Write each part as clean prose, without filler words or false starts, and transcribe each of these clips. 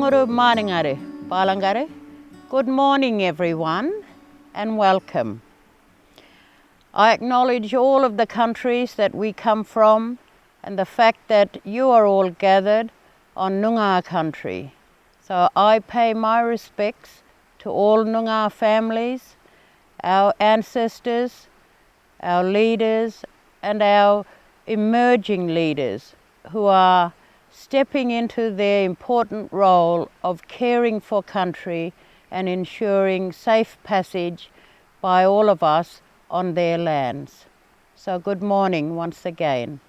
Tanguru Maringare, Balangare. Good morning, everyone, and welcome. I acknowledge all of the countries that we come from and the fact that you are all gathered on Noongar country. So I pay my respects to all Noongar families, our ancestors, our leaders, and our emerging leaders who are stepping into their important role of caring for country and ensuring safe passage by all of us on their lands. So good morning once again.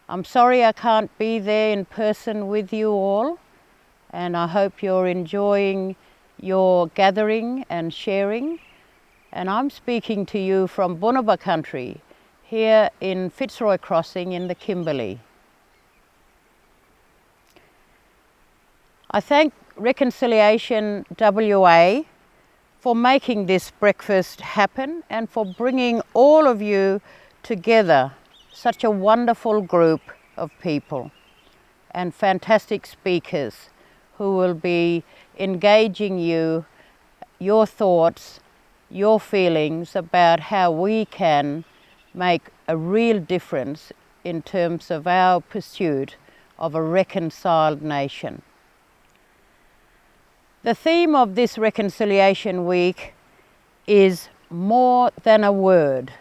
I'm sorry I can't be there in person with you all, and I hope you're enjoying your gathering and sharing. And I'm speaking to you from Bunuba country, here in Fitzroy Crossing in the Kimberley. I thank Reconciliation WA for making this breakfast happen and for bringing all of you together, such a wonderful group of people and fantastic speakers who will be engaging you, your thoughts, your feelings about how we can make a real difference in terms of our pursuit of a reconciled nation. The theme of this Reconciliation Week is more than a word.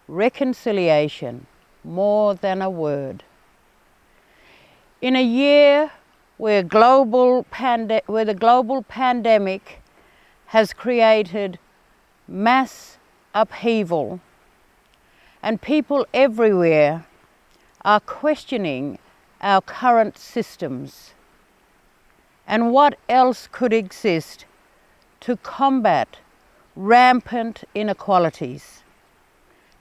Reconciliation, more than a word. In a year where the global pandemic has created mass upheaval and people everywhere are questioning our current systems and what else could exist to combat rampant inequalities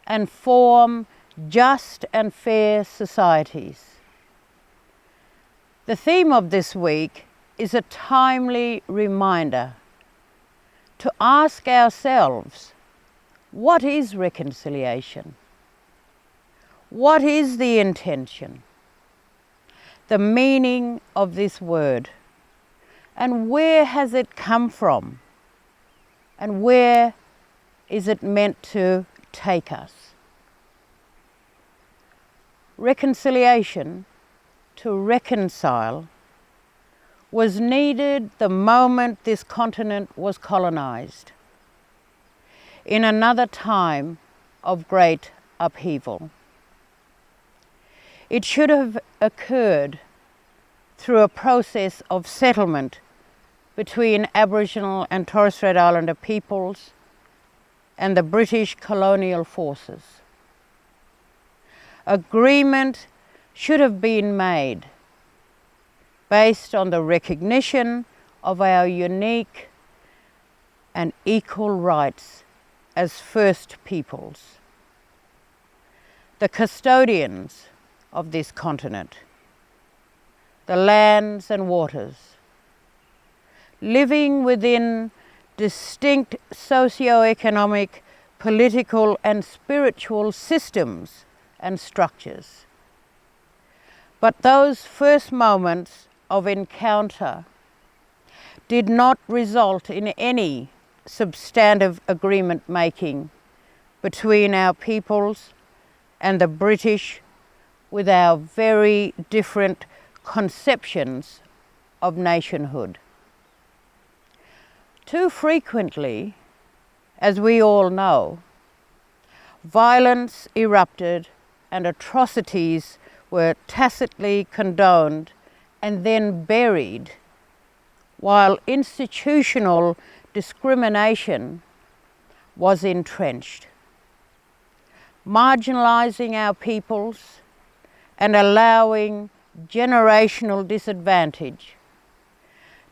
and form just and fair societies. The theme of this week is a timely reminder to ask ourselves, what is reconciliation? What is the intention, the meaning of this word? And where has it come from? And where is it meant to take us? Reconciliation, to reconcile, was needed the moment this continent was colonized, in another time of great upheaval. It should have occurred through a process of settlement between Aboriginal and Torres Strait Islander peoples and the British colonial forces. Agreement should have been made based on the recognition of our unique and equal rights as First Peoples, the custodians of this continent, the lands and waters, living within distinct socio-economic, political and spiritual systems and structures. But those first moments of encounter did not result in any substantive agreement making between our peoples and the British, with our very different conceptions of nationhood. Too frequently, as we all know, violence erupted and atrocities were tacitly condoned and then buried, while institutional discrimination was entrenched, marginalizing our peoples and allowing generational disadvantage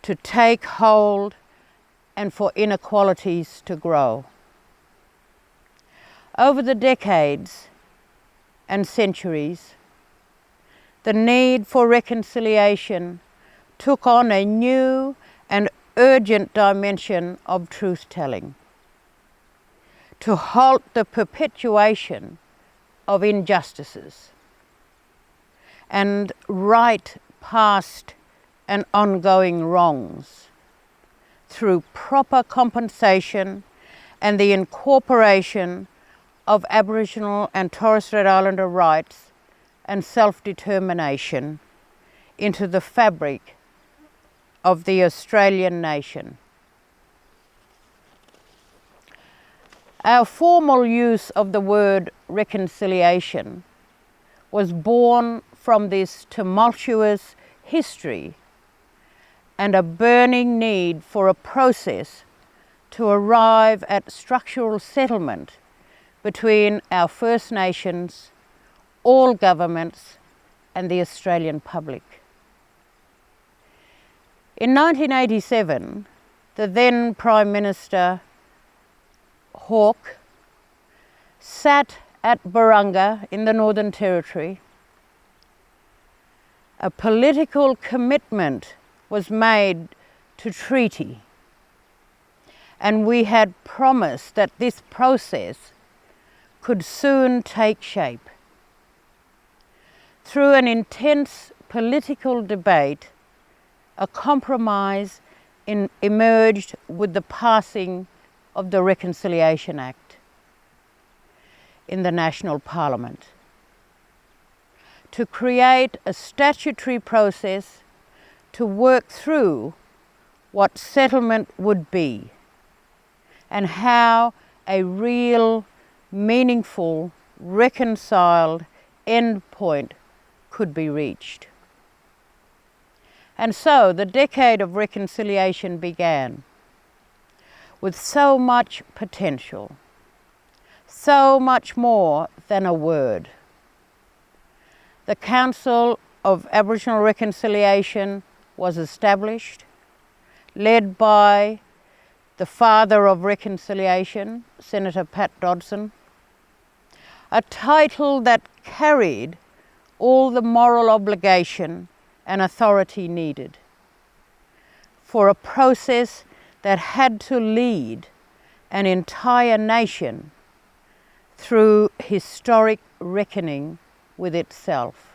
to take hold and for inequalities to grow. Over the decades and centuries, the need for reconciliation took on a new and urgent dimension of truth-telling, to halt the perpetuation of injustices and right past and ongoing wrongs through proper compensation and the incorporation of Aboriginal and Torres Strait Islander rights and self-determination into the fabric of the Australian nation. Our formal use of the word reconciliation was born from this tumultuous history and a burning need for a process to arrive at structural settlement between our First Nations, all governments, and the Australian public. In 1987, the then Prime Minister Hawke sat at Barunga in the Northern Territory. A political commitment was made to treaty, and we had promised that this process could soon take shape. Through an intense political debate, a compromise emerged with the passing of the Reconciliation Act in the National Parliament to create a statutory process to work through what settlement would be and how a real, meaningful, reconciled end point could be reached. And so the decade of reconciliation began with so much potential, so much more than a word. The Council of Aboriginal Reconciliation was established, led by the father of reconciliation, Senator Pat Dodson, a title that carried all the moral obligation and authority needed for a process that had to lead an entire nation through historic reckoning with itself.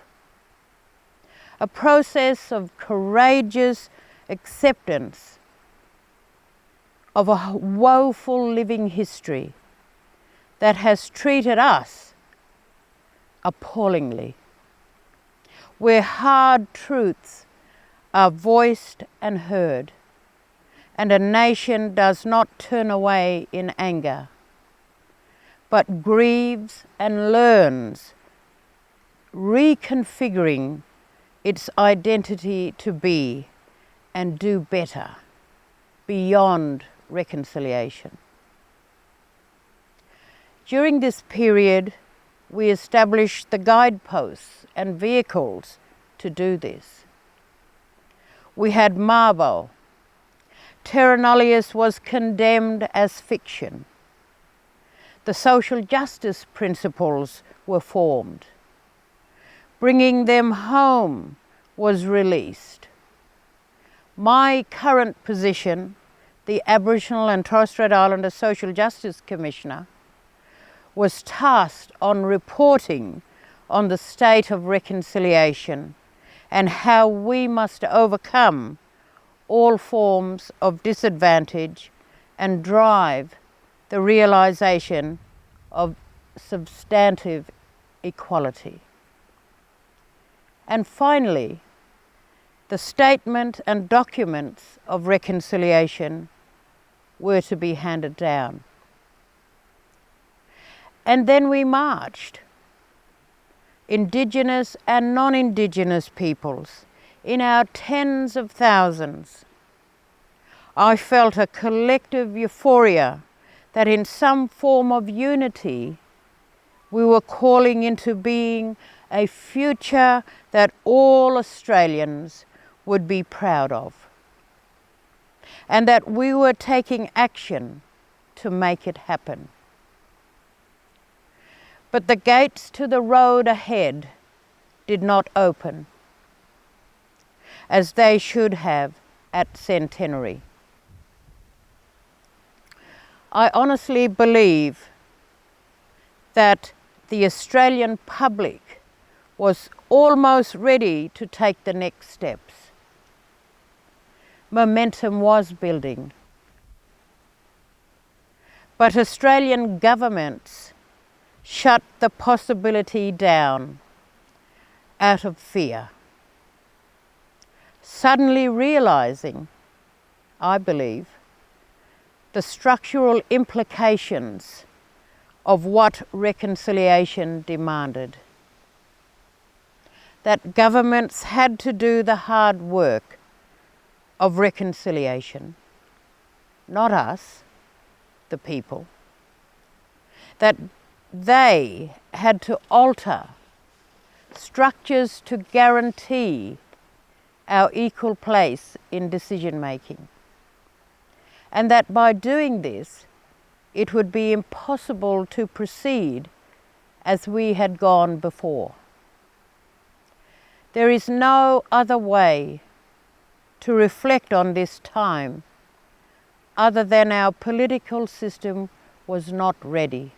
A process of courageous acceptance of a woeful living history that has treated us appallingly, where hard truths are voiced and heard, and a nation does not turn away in anger, but grieves and learns, reconfiguring its identity to be and do better beyond reconciliation. During this period, we established the guideposts and vehicles to do this. We had Mabo. Terra nullius was condemned as fiction. The social justice principles were formed. Bringing them home was released. My current position, the Aboriginal and Torres Strait Islander Social Justice Commissioner, was tasked on reporting on the state of reconciliation and how we must overcome all forms of disadvantage and drive the realisation of substantive equality. And finally, the statement and documents of reconciliation were to be handed down. And then we marched, Indigenous and non-Indigenous peoples, in our tens of thousands. I felt a collective euphoria that in some form of unity we were calling into being a future that all Australians would be proud of, and that we were taking action to make it happen. But the gates to the road ahead did not open, as they should have at Centenary. I honestly believe that the Australian public was almost ready to take the next steps. momentum was building. But Australian governments shut the possibility down out of fear, suddenly realising, I believe, the structural implications of what reconciliation demanded. That governments had to do the hard work of reconciliation, not us, the people. That they had to alter structures to guarantee our equal place in decision making. And that by doing this, it would be impossible to proceed as we had gone before. There is no other way to reflect on this time other than our political system was not ready,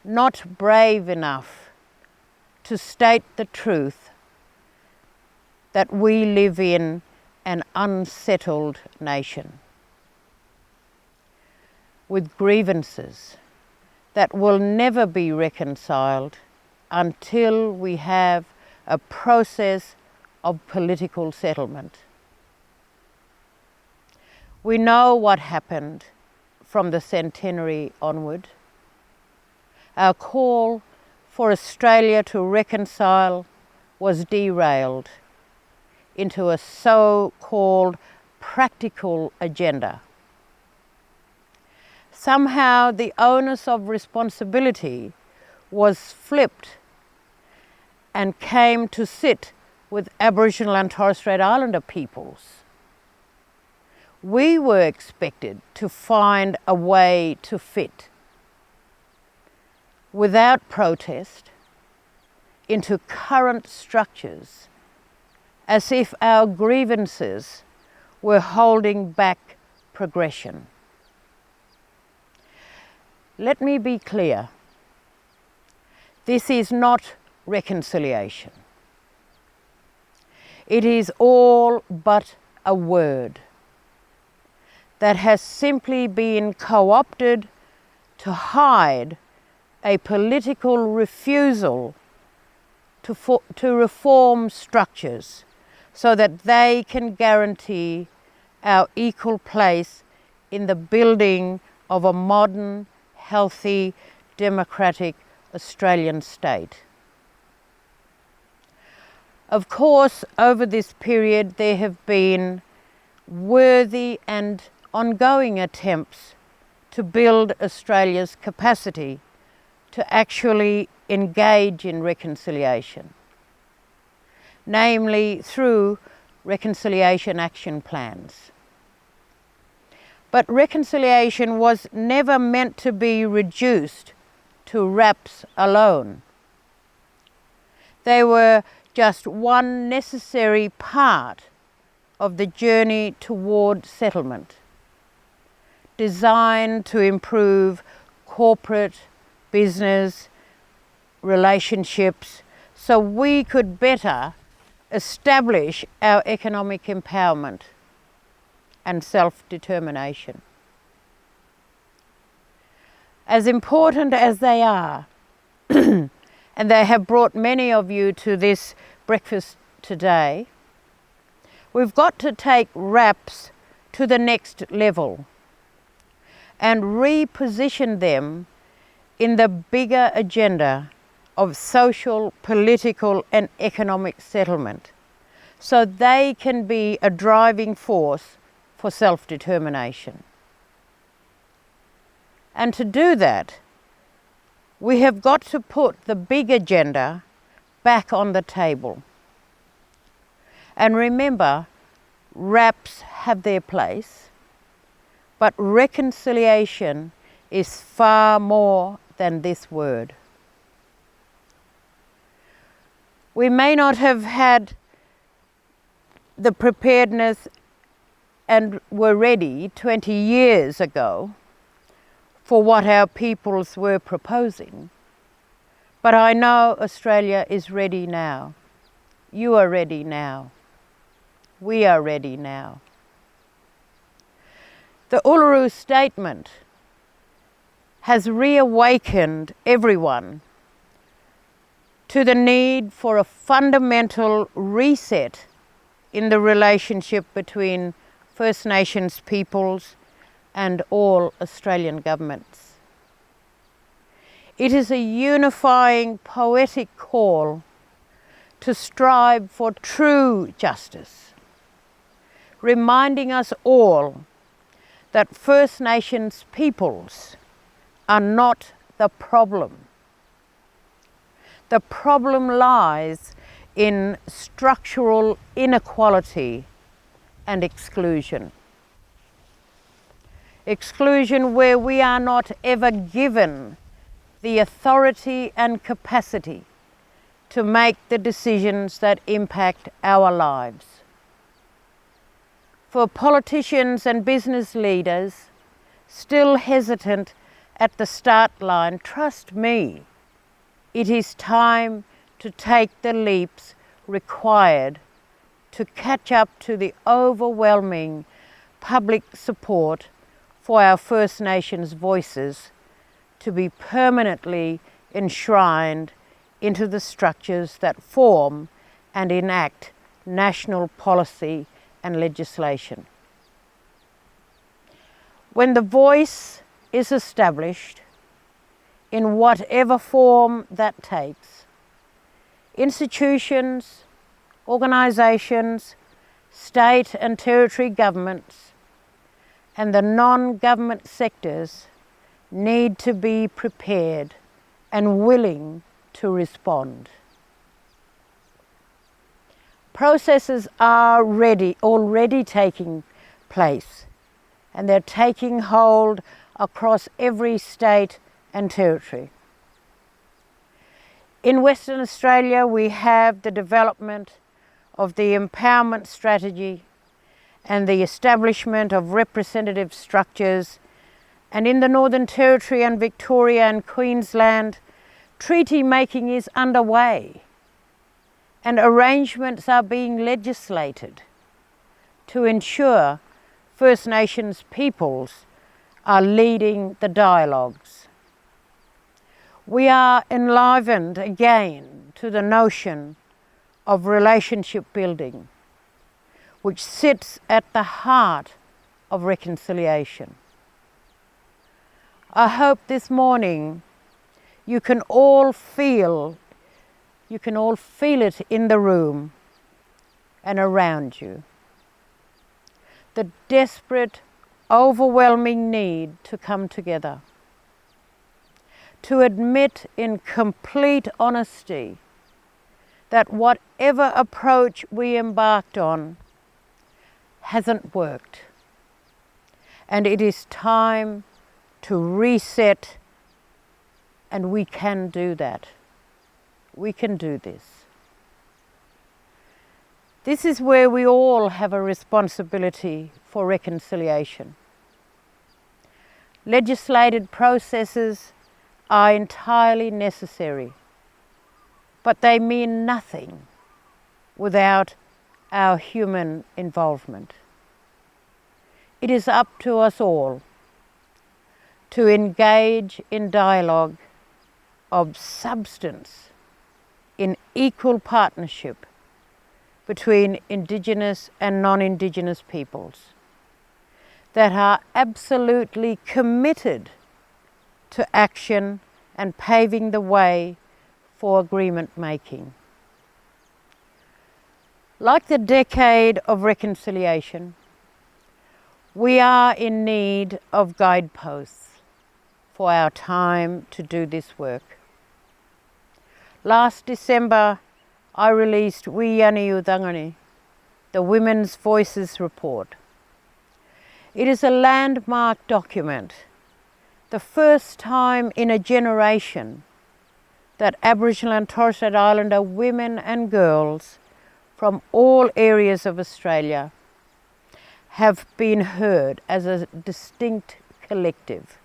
not brave enough to state the truth that we live in an unsettled nation with grievances that will never be reconciled until we have a process of political settlement. We know what happened from the centenary onward. Our call for Australia to reconcile was derailed into a so-called practical agenda. Somehow the onus of responsibility was flipped and came to sit with Aboriginal and Torres Strait Islander peoples. We were expected to find a way to fit, without protest, into current structures, as if our grievances were holding back progression. Let me be clear. This is not reconciliation. It is all but a word that has simply been co-opted to hide a political refusal to reform structures so that they can guarantee our equal place in the building of a modern, healthy, democratic Australian state. Of course, over this period there have been worthy and ongoing attempts to build Australia's capacity to actually engage in reconciliation, namely through reconciliation action plans. But reconciliation was never meant to be reduced to RAPs alone. They were just one necessary part of the journey toward settlement, designed to improve corporate, business, relationships, so we could better establish our economic empowerment and self-determination. As important as they are, and they have brought many of you to this breakfast today, we've got to take RAPs to the next level and reposition them in the bigger agenda of social, political and economic settlement, so they can be a driving force for self-determination. And to do that, we have got to put the big agenda back on the table. And remember, RAPs have their place, but reconciliation is far more than this word. We may not have had the preparedness and were ready 20 years ago for what our peoples were proposing, but I know Australia is ready now. You are ready now. We are ready now. The Uluru Statement has reawakened everyone to the need for a fundamental reset in the relationship between First Nations peoples and all Australian governments. It is a unifying poetic call to strive for true justice, reminding us all that First Nations peoples are not the problem. The problem lies in structural inequality and exclusion. Exclusion where we are not ever given the authority and capacity to make the decisions that impact our lives. For politicians and business leaders still hesitant at the start line, trust me, it is time to take the leaps required to catch up to the overwhelming public support for our First Nations voices to be permanently enshrined into the structures that form and enact national policy and legislation. When the voice is established, in whatever form that takes, institutions, organisations, state and territory governments, and the non-government sectors need to be prepared and willing to respond. Processes are already taking place, and they're taking hold across every state and territory. In Western Australia, we have the development of the empowerment strategy and the establishment of representative structures, and in the Northern Territory and Victoria and Queensland, treaty making is underway and arrangements are being legislated to ensure First Nations peoples are leading the dialogues. We are enlivened again to the notion of relationship building, which sits at the heart of reconciliation. I hope this morning you can all feel it in the room and around you. The desperate, overwhelming need to come together, to admit in complete honesty that whatever approach we embarked on hasn't worked, and it is time to reset, and we can do that. We can do this. This is where we all have a responsibility for reconciliation. Legislated processes are entirely necessary, but they mean nothing without our human involvement. It is up to us all to engage in dialogue of substance in equal partnership between Indigenous and non-Indigenous peoples that are absolutely committed to action and paving the way for agreement making. Like the decade of reconciliation, we are in need of guideposts for our time to do this work. Last December, I released Wi Yani Udangani, the Women's Voices Report. It is a landmark document, the first time in a generation that Aboriginal and Torres Strait Islander women and girls from all areas of Australia have been heard as a distinct collective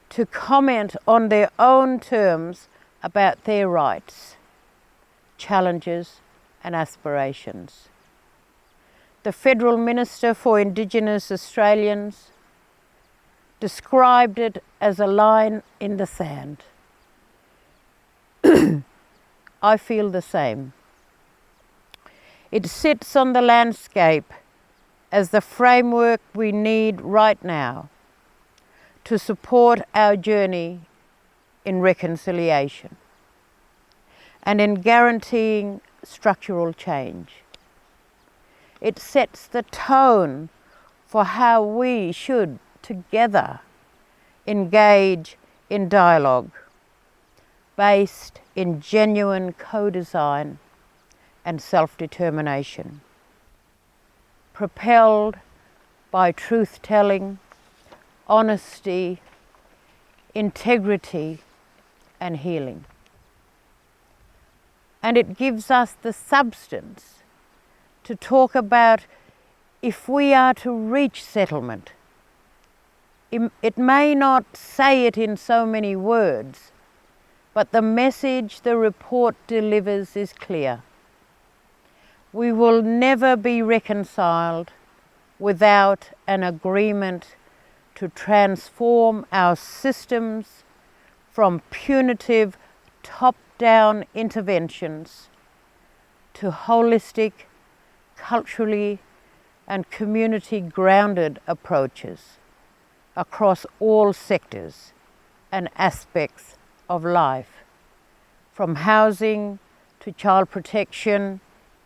to comment on their own terms about their rights, challenges and aspirations. the Federal Minister for Indigenous Australians, described it as a line in the sand. I feel the same. It sits on the landscape as the framework we need right now to support our journey in reconciliation and in guaranteeing structural change. It sets the tone for how we should together engage in dialogue based in genuine co-design and self-determination, propelled by truth-telling, honesty, integrity, and healing. And it gives us the substance to talk about if we are to reach settlement. It may not say it in so many words, but the message the report delivers is clear. We will never be reconciled without an agreement to transform our systems from punitive top-down interventions to holistic, culturally and community-grounded approaches across all sectors and aspects of life, from housing to child protection,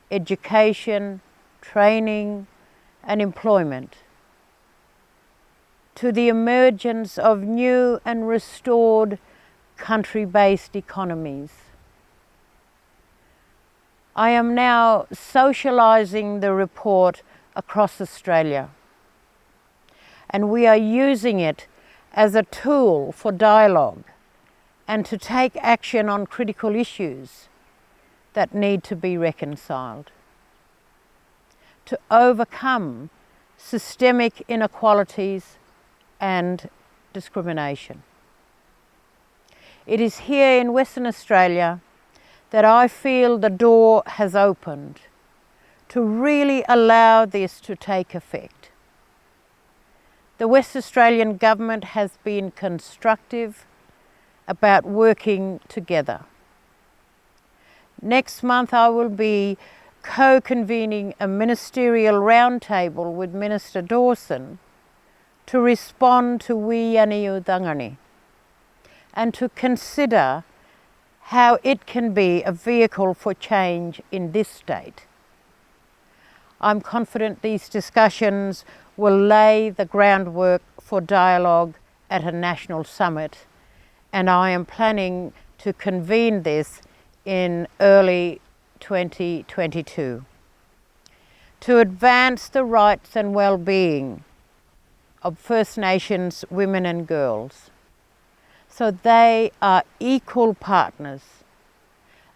education, training and employment, to the emergence of new and restored country-based economies. I am now socialising the report across Australia, and we are using it as a tool for dialogue and to take action on critical issues that need to be reconciled, to overcome systemic inequalities and discrimination. It is here in Western Australia that I feel the door has opened to really allow this to take effect. The West Australian Government has been constructive about working together. Next month I will be co-convening a ministerial roundtable with Minister Dawson to respond to Wianiudangani and to consider how it can be a vehicle for change in this state. I'm confident these discussions will lay the groundwork for dialogue at a national summit, and I am planning to convene this in early 2022 to advance the rights and well-being of First Nations women and girls, so they are equal partners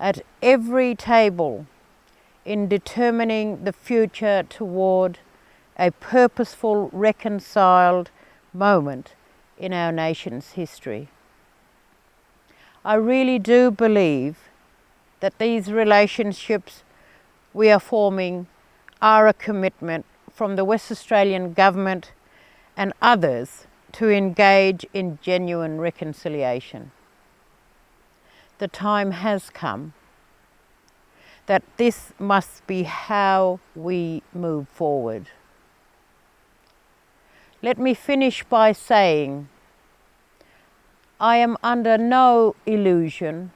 at every table in determining the future toward a purposeful, reconciled moment in our nation's history. I really do believe that these relationships we are forming are a commitment from the West Australian Government and others to engage in genuine reconciliation. The time has come that this must be how we move forward. Let me finish by saying I am under no illusion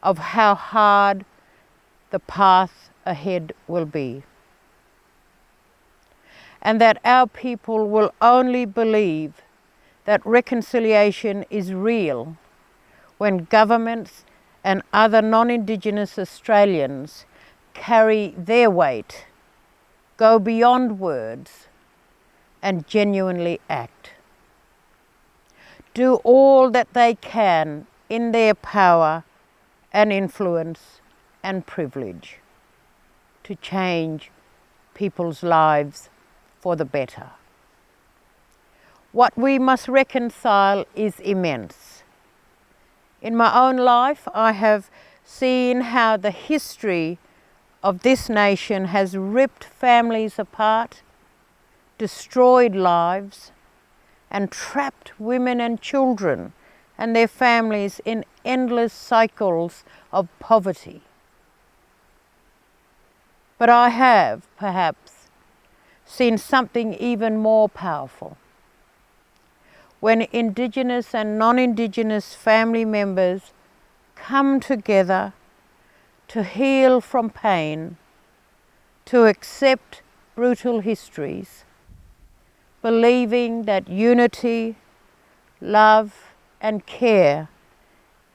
of how hard the path ahead will be, and that our people will only believe that reconciliation is real when governments and other non-Indigenous Australians carry their weight, go beyond words, and genuinely act. Do all that they can in their power and influence and privilege to change people's lives for the better. What we must reconcile is immense. In my own life, I have seen how the history of this nation has ripped families apart, destroyed lives, and trapped women and children and their families in endless cycles of poverty. But I have, perhaps, seen something even more powerful. When Indigenous and non-Indigenous family members come together to heal from pain, to accept brutal histories, believing that unity, love, and care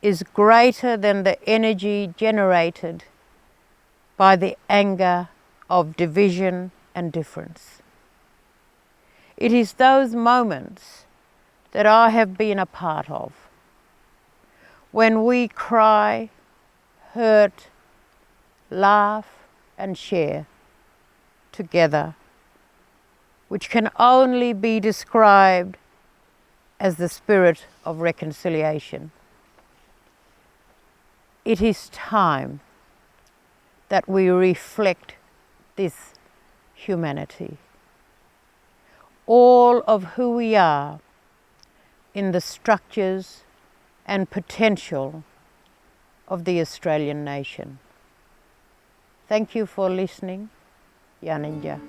is greater than the energy generated by the anger of division and difference. It is those moments that I have been a part of, when we cry, hurt, laugh, and share together, which can only be described as the spirit of reconciliation. It is time that we reflect this humanity, all of who we are in the structures and potential of the Australian nation. Thank you for listening. Yaninja.